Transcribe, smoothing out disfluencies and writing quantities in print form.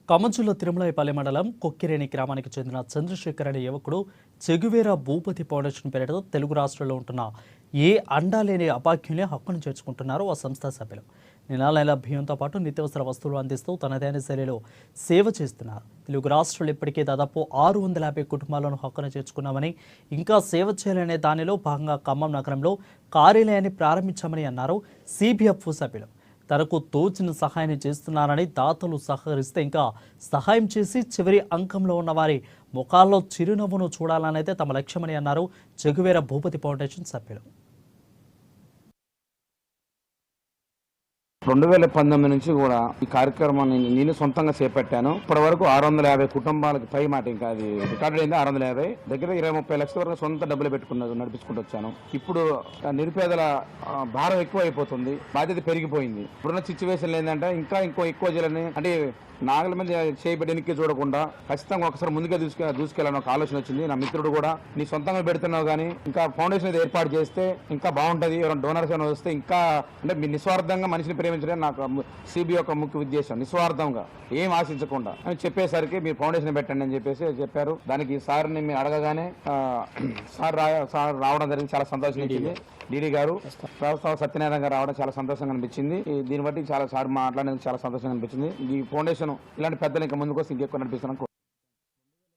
ఖమ్మం జిల్లా తిరుమలైపల్లి మండలం కొక్కిరేణి గ్రామానికి చెందిన చంద్రశేఖర్ అనే యువకుడు చెగువేరా భూపతి ఫౌండేషన్ పేరుతో తెలుగు రాష్ట్రాల్లో ఉంటున్న ఏ అండా లేని అభాగ్యుల్ని హక్కును చేర్చుకుంటున్నారు ఆ సంస్థ సభ్యులు. నెల బియ్యంతో పాటు నిత్యావసర వస్తువులు అందిస్తూ తనదైన శైలిలో సేవ చేస్తున్నారు. తెలుగు రాష్ట్రాలు ఇప్పటికే దాదాపు 650 కుటుంబాలను హక్కును చేర్చుకున్నామని, ఇంకా సేవ చేయాలనే దానిలో భాగంగా ఖమ్మం నగరంలో కార్యాలయాన్ని ప్రారంభించామని అన్నారు సిబిఎఫ్ సభ్యులు. తనకు తోచిన సహాయాన్ని చేస్తున్నారని, దాతలు సహకరిస్తే ఇంకా సహాయం చేసి చివరి అంకంలో ఉన్న వారి ముఖాల్లో చిరునవ్వును చూడాలనైతే తమ లక్ష్యమని అన్నారు చెగువేరా భూపతి ఫౌండేషన్ సభ్యులు. 2019 నుంచి కూడా ఈ కార్యక్రమాన్ని నేను సొంతంగా చేపట్టాను. ఇప్పటి వరకు 650 కుటుంబాలకు పై మాట, ఇంకా అది రికార్డు అయింది 650, దగ్గర 20-30 లక్షల వరకు సొంత డబ్బులు నడిపించుకుంటూ వచ్చాను. ఇప్పుడు నిరుపేదల భారం ఎక్కువ అయిపోతుంది, బాధ్యత పెరిగిపోయింది. ఇప్పుడున్న సిచ్యువేషన్ ఏంటంటే ఇంకా ఎక్కువ చేయాలని, అంటే నాగల మీద చేయబెట్టడానికి చూడకుండా ఖచ్చితంగా ఒకసారి ముందుగా దూసుకెళ్ళాలని ఒక ఆలోచన వచ్చింది. నా మిత్రుడు కూడా నీ సొంతంగా పెడుతున్నావు కానీ ఇంకా ఫౌండేషన్ ఏది ఏర్పాటు చేస్తే ఇంకా బాగుంటుంది, ఎవరైనా డోనర్స్ ఏమైనా వస్తే ఇంకా, అంటే మీ నిస్వార్థంగా మనిషిని ప్రేమించడం నాకు సిబి యొక్క ముఖ్య ఉద్దేశం, నిస్వార్థంగా ఏం ఆశించకుండా అని చెప్పేసరికి మీరు ఫౌండేషన్ పెట్టండి అని చెప్పారు. దానికి సార్ని మీరు అడగగానే సార్ రావడం జరిగింది, చాలా సంతోషం ఇచ్చింది. డీడీ గారు సత్యనారాయణ గారు రావడం చాలా సంతోషంగా అనిపించింది. దీన్ని బట్టి చాలా సార్ మాట్లాడేందుకు చాలా సంతోషంగా అనిపించింది. ఈ ఫౌండేషన్ ఇలాంటి పెద్దలు ఇంకా ముందుకు వస్తే ఇంకెక్కువ నడిపిస్తాను.